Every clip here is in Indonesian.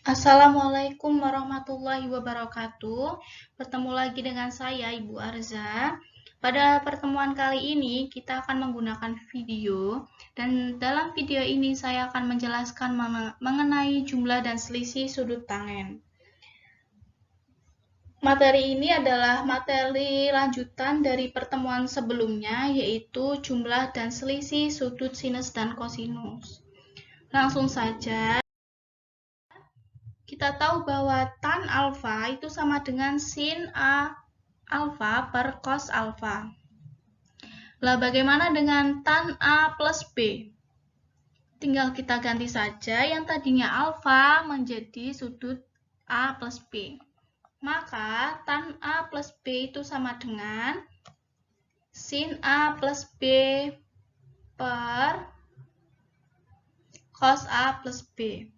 Assalamualaikum warahmatullahi wabarakatuh. Bertemu lagi dengan saya, Ibu Arza. Pada pertemuan kali ini, kita akan menggunakan video, dan dalam video ini saya akan menjelaskan mengenai jumlah dan selisih sudut tangen. Materi ini adalah materi lanjutan dari pertemuan sebelumnya, yaitu jumlah dan selisih sudut sinus dan kosinus. Langsung saja. Kita tahu bahwa tan alfa itu sama dengan sin A alfa per cos alfa. Lah bagaimana dengan tan A plus B? Tinggal kita ganti saja yang tadinya alfa menjadi sudut A plus B. Maka tan A plus B itu sama dengan sin A plus B per cos A plus B.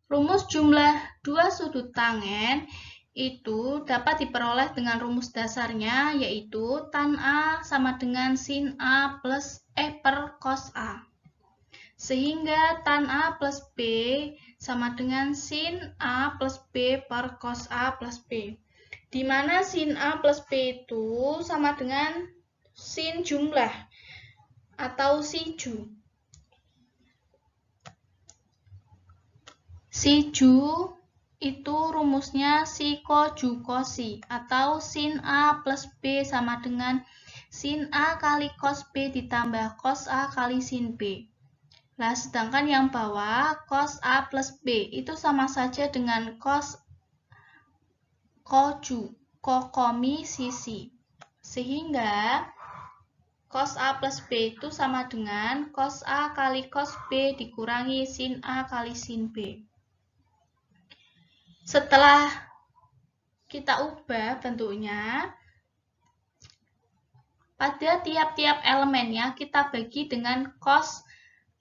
Rumus jumlah dua sudut tangen itu dapat diperoleh dengan rumus dasarnya, yaitu tan A sama dengan sin A plus per cos A. Sehingga tan A plus B sama dengan sin A plus B per cos A plus B. Di mana sin A plus B itu sama dengan sin jumlah atau siju. Siju itu rumusnya sikojukosi atau sin A plus B sama dengan sin A kali cos B ditambah cos A kali sin B. Nah, sedangkan yang bawah cos A plus B itu sama saja dengan cos kokomi sisi. Sehingga cos A plus B itu sama dengan cos A kali cos B dikurangi sin A kali sin B. Setelah kita ubah bentuknya, pada tiap-tiap elemennya kita bagi dengan cos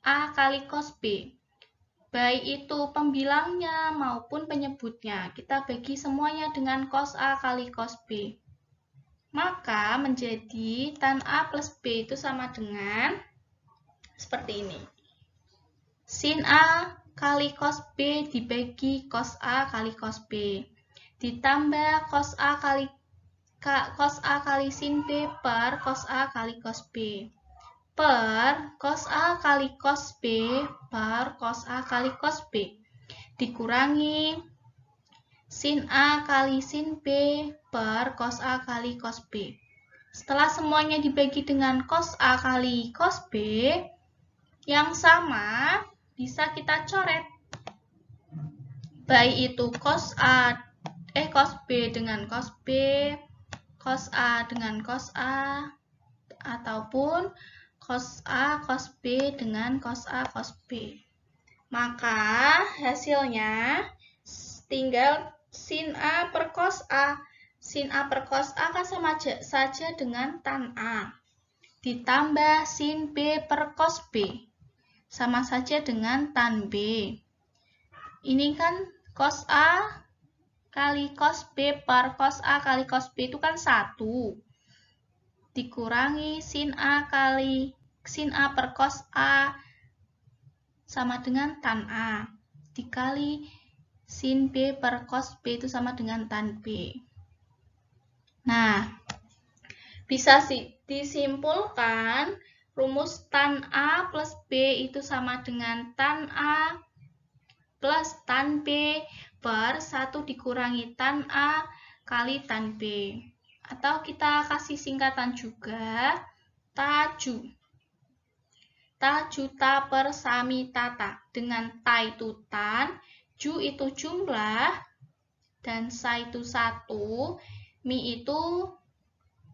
A kali cos B. Baik itu pembilangnya maupun penyebutnya, kita bagi semuanya dengan cos A kali cos B. Maka menjadi tan A plus B itu sama dengan seperti ini. Sin A kali cos B dibagi cos A kali cos B. Ditambah cos A kali sin B per cos A kali cos B. Per cos A kali cos B per cos A kali cos B. Dikurangi sin A kali sin B per cos A kali cos B. Setelah semuanya dibagi dengan cos A kali cos B, yang sama bisa kita coret. Baik itu cos B dengan cos B, cos A dengan cos A, ataupun cos A cos B dengan cos A cos B. Maka hasilnya tinggal sin A per cos A. Sin A per cos A kan sama saja dengan tan A. Ditambah sin B per cos B. Sama saja dengan tan B. Ini kan cos A kali cos B per cos A kali cos B itu kan 1. Dikurangi sin A per cos A sama dengan tan A. Dikali sin B per cos B itu sama dengan tan B. Nah, bisa disimpulkan rumus tan A plus B itu sama dengan tan A plus tan B per 1 dikurangi tan A kali tan B. Atau kita kasih singkatan juga, taju. Tajuta per samitata. Dengan ta itu tan, ju itu jumlah, dan sa itu 1, mi itu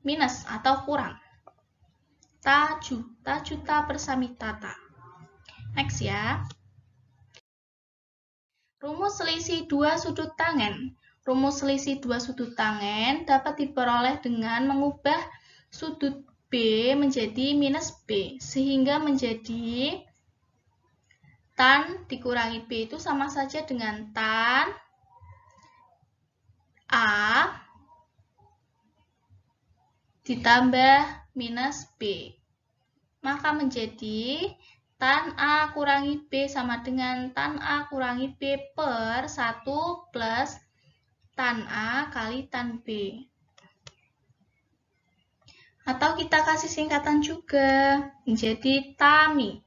minus atau kurang. Tajuta per samitata. Next ya. Rumus selisih dua sudut tangen. Rumus selisih dua sudut tangen dapat diperoleh dengan mengubah sudut B menjadi minus B, sehingga menjadi tan dikurangi B itu sama saja dengan tan A ditambah minus B. Maka menjadi tan A kurangi B sama dengan tan A kurangi B per 1 plus tan A kali tan B. Atau kita kasih singkatan juga, jadi TAMI.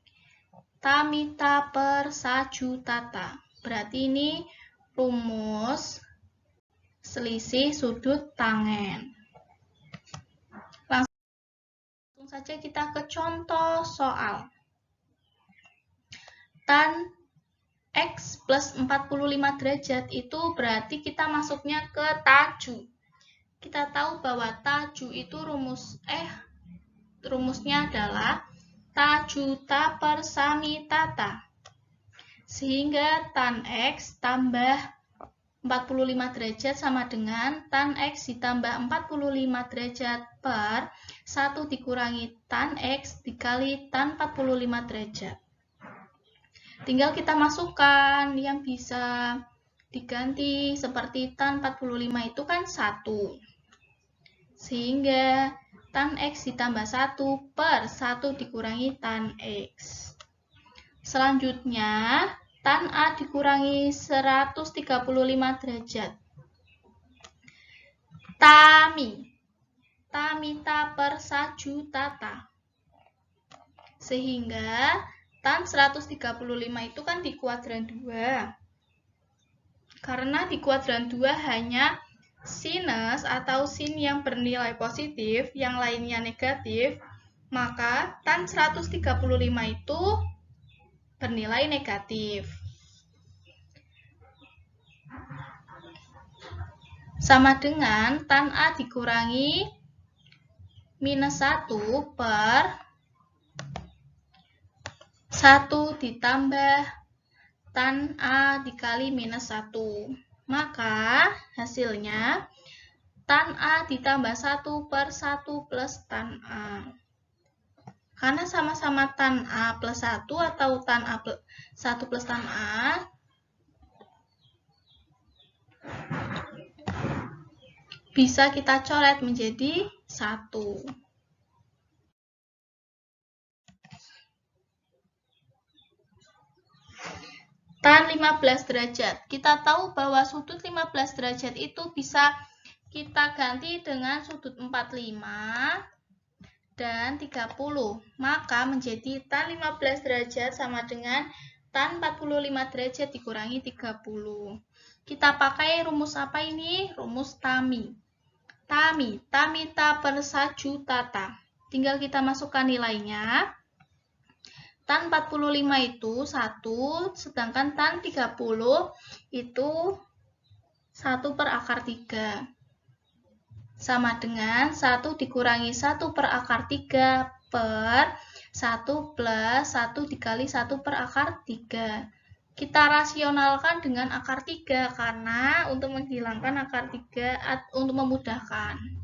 Tamita per sajutata. Berarti ini rumus selisih sudut tangen. Langsung saja kita ke contoh soal. Tan X plus 45 derajat itu berarti kita masuknya ke taju. Kita tahu bahwa taju itu rumusnya adalah tajuta per samitata. Sehingga tan X tambah 45 derajat sama dengan tan X ditambah 45 derajat per 1 dikurangi tan X dikali tan 45 derajat. Tinggal kita masukkan yang bisa diganti seperti tan 45 itu kan 1. Sehingga tan X ditambah 1 per 1 dikurangi tan X. Selanjutnya, tan A dikurangi 135 derajat. Tamita per sajutata. Sehingga tan 135 itu kan di kuadran 2. Karena di kuadran 2 hanya sinus atau sin yang bernilai positif, yang lainnya negatif, maka tan 135 itu bernilai negatif. Sama dengan tan A dikurangi minus 1 per 1 ditambah tan A dikali minus 1. Maka hasilnya tan A ditambah 1 per 1 plus tan A. Karena sama-sama tan A plus 1 atau tan A plus 1 plus tan A, bisa kita coret menjadi 1. Tan 15 derajat. Kita tahu bahwa sudut 15 derajat itu bisa kita ganti dengan sudut 45 dan 30. Maka menjadi tan 15 derajat sama dengan tan 45 derajat dikurangi 30. Kita pakai rumus apa ini? Rumus TAMI. Tamita per sajutata. Tinggal kita masukkan nilainya. Tan 45 itu 1, sedangkan tan 30 itu 1 per akar 3. Sama dengan 1 dikurangi 1 per akar 3 per 1 plus 1 dikali 1 per akar 3. Kita rasionalkan dengan akar 3 karena untuk menghilangkan akar 3 untuk memudahkan.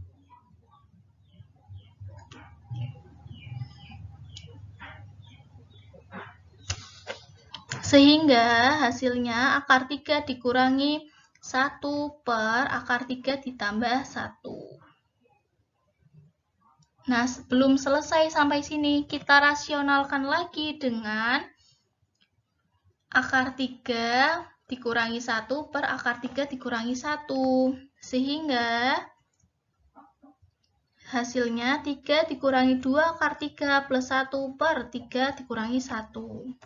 Sehingga hasilnya akar 3 dikurangi 1 per akar 3 ditambah 1. Nah, sebelum selesai sampai sini, kita rasionalkan lagi dengan akar 3 dikurangi 1 per akar 3 dikurangi 1. Sehingga hasilnya 3 dikurangi 2 akar 3 plus 1 per 3 dikurangi 1.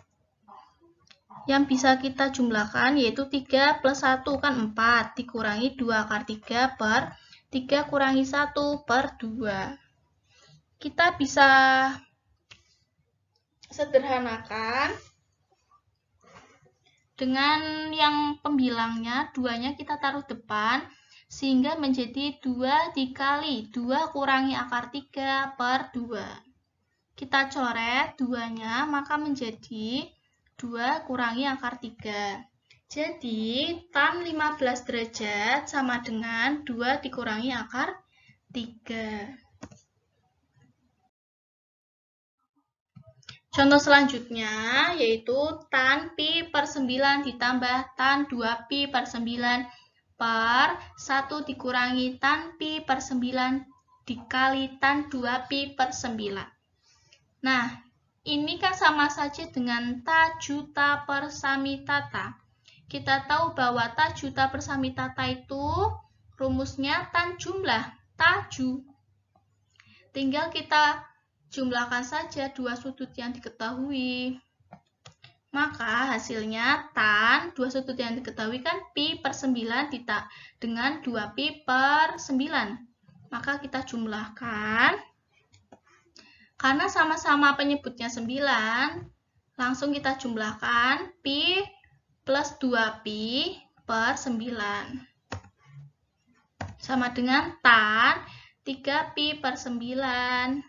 Yang bisa kita jumlahkan yaitu 3 plus 1 kan 4, dikurangi 2 akar 3 per 3 kurangi 1 per 2. Kita bisa sederhanakan dengan yang pembilangnya, 2-nya kita taruh depan, sehingga menjadi 2 dikali 2 kurangi akar 3 per 2. Kita coret 2-nya, maka menjadi 2 kurangi akar 3. Jadi, tan 15 derajat sama dengan 2 dikurangi akar 3. Contoh selanjutnya yaitu tan pi per 9 ditambah tan 2pi per 9 per 1 dikurangi tan pi per 9 dikali tan 2pi per 9. Nah, ini kan sama saja dengan tajuta persamitata. Kita tahu bahwa tajuta persamitata itu rumusnya tan jumlah, taju. Tinggal kita jumlahkan saja dua sudut yang diketahui. Maka hasilnya tan, dua sudut yang diketahui kan pi per 9 dengan 2pi per 9. Maka kita jumlahkan. Karena sama-sama penyebutnya 9, langsung kita jumlahkan pi plus 2pi per 9. Sama dengan tan 3pi per 9.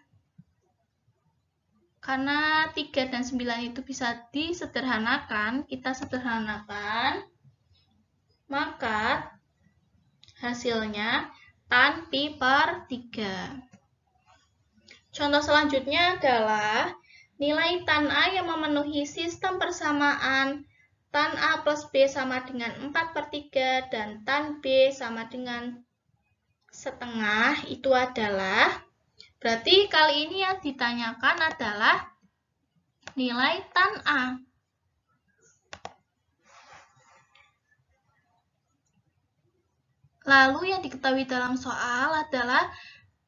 Karena 3 dan 9 itu bisa disederhanakan, kita sederhanakan, maka hasilnya tan pi per 3. Contoh selanjutnya adalah nilai tan A yang memenuhi sistem persamaan tan A plus B sama dengan 4 per 3 dan tan B sama dengan setengah itu adalah, berarti kali ini yang ditanyakan adalah nilai tan A. Lalu yang diketahui dalam soal adalah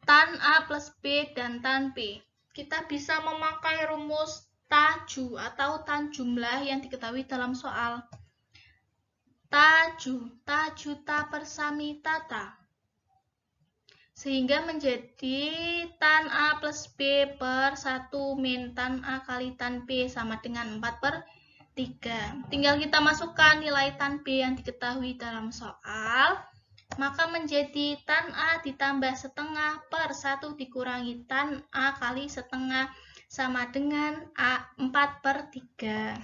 tan A plus B dan tan B. Kita bisa memakai rumus taju atau tan jumlah yang diketahui dalam soal. Tajuta persamitata. Sehingga menjadi tan A plus B per 1 min tan A kali tan B sama dengan 4 per 3. Tinggal kita masukkan nilai tan B yang diketahui dalam soal. Maka menjadi tan A ditambah setengah per 1 dikurangi tan A kali setengah sama dengan 4 per 3.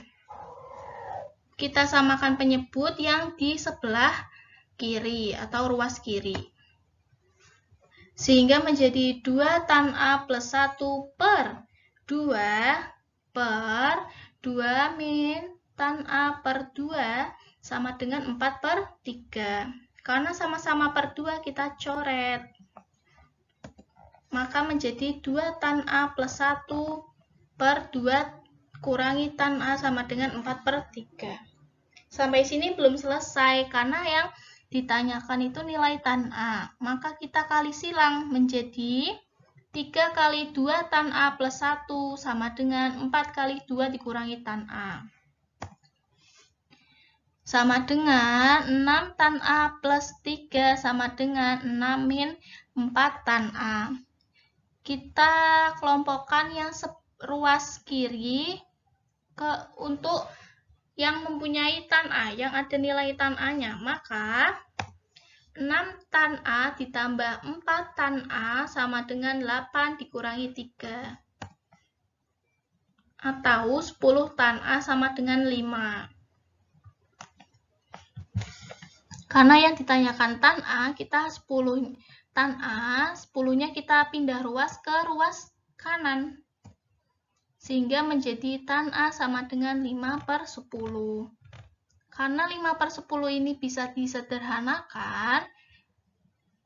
Kita samakan penyebut yang di sebelah kiri atau ruas kiri. Sehingga menjadi 2 tan A plus 1 per 2 per 2 min tan A per 2 sama dengan 4 per 3. Karena sama-sama per 2 kita coret. Maka menjadi 2 tan A plus 1 per 2 kurangi tan A sama dengan 4 per 3. Sampai sini belum selesai karena yang ditanyakan itu nilai tan A. Maka kita kali silang menjadi 3 kali 2 tan A plus 1 sama dengan 4 kali 2 dikurangi tan A. Sama dengan 6 tan A plus 3 sama dengan 6 min 4 tan A. Kita kelompokkan yang ruas kiri untuk yang mempunyai tan A, yang ada nilai tan A-nya. Maka 6 tan A ditambah 4 tan A sama dengan 8 dikurangi 3. Atau 10 tan A sama dengan 5. Karena yang ditanyakan tan A, kita 10 tan A, 10-nya kita pindah ruas ke ruas kanan. Sehingga menjadi tan A sama dengan 5 per 10. Karena 5 per 10 ini bisa disederhanakan,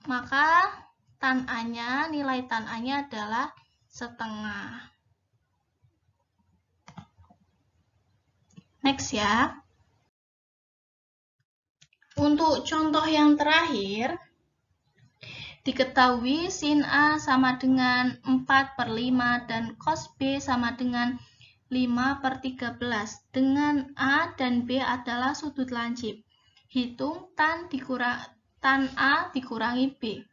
maka tan A-nya, nilai tan A-nya adalah setengah. Next ya. Untuk contoh yang terakhir, diketahui sin A sama dengan 4 per 5 dan cos B sama dengan 5 per 13. Dengan A dan B adalah sudut lancip. Hitung tan A dikurangi B.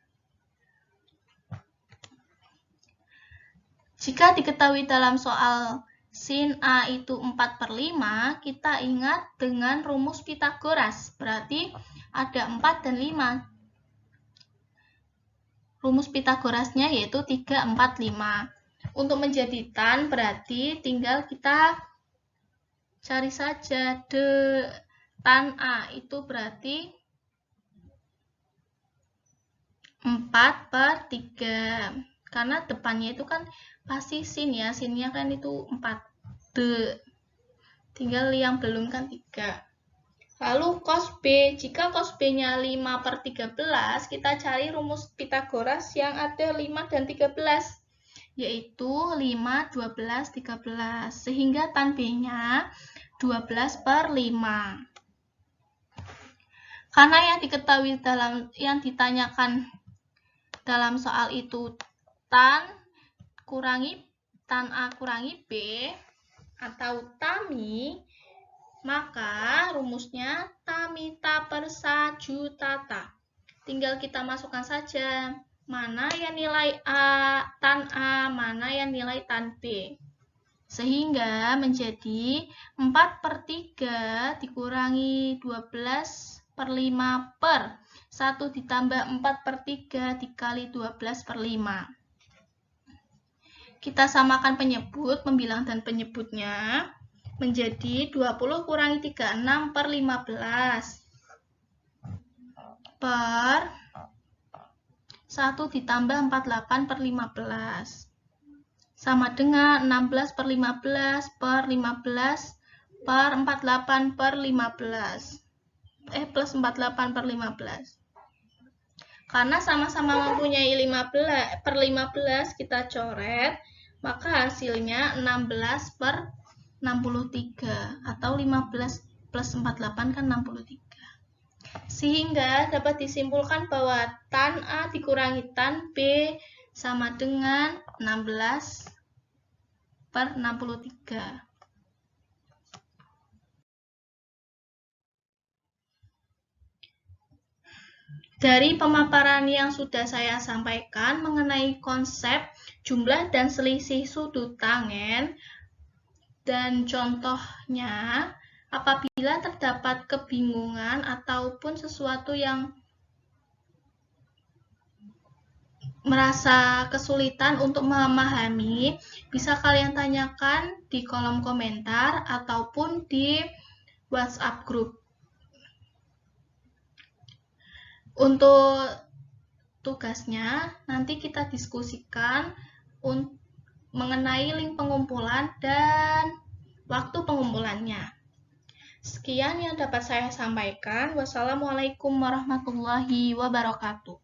Jika diketahui dalam soal sin A itu 4 per 5, kita ingat dengan rumus Pitagoras. Berarti ada 4 dan 5. Rumus Pitagorasnya yaitu 3, 4, 5. Untuk menjadi tan berarti tinggal kita cari saja tan A itu berarti 4 per 3. Karena depannya itu kan pasti sin ya, sinnya kan itu 4. Tinggal yang belum kan 3. Lalu cos B, jika cos B-nya 5 per 13, kita cari rumus Pitagoras yang ada 5 dan 13, yaitu 5, 12, 13. Sehingga tan B-nya 12/5. Karena yang diketahui yang ditanyakan dalam soal itu tan A kurangi B atau TAMI, maka rumusnya tamita per sajutata. Tinggal kita masukkan saja mana yang nilai tan A, mana yang nilai tan B. Sehingga menjadi 4/3 dikurangi 12/5 per 1 ditambah 4/3 dikali 12/5. Kita samakan penyebut, pembilang dan penyebutnya menjadi 20 kurangi 36 per 15 per 1 ditambah 48 per 15 sama dengan 16 per 15 per 15 per 48 per 15 plus 48 per 15. Karena sama-sama mempunyai 15 per 15 kita coret, maka hasilnya 16 per 63 atau 15 plus 48 kan 63. Sehingga dapat disimpulkan bahwa tan A dikurangi tan B sama dengan 16/63. Dari pemaparan yang sudah saya sampaikan mengenai konsep jumlah dan selisih sudut tangen dan contohnya, apabila terdapat kebingungan ataupun sesuatu yang merasa kesulitan untuk memahami, bisa kalian tanyakan di kolom komentar ataupun di WhatsApp group. Untuk tugasnya, nanti kita diskusikan mengenai link pengumpulan dan waktu pengumpulannya. Sekian yang dapat saya sampaikan. Wassalamualaikum warahmatullahi wabarakatuh.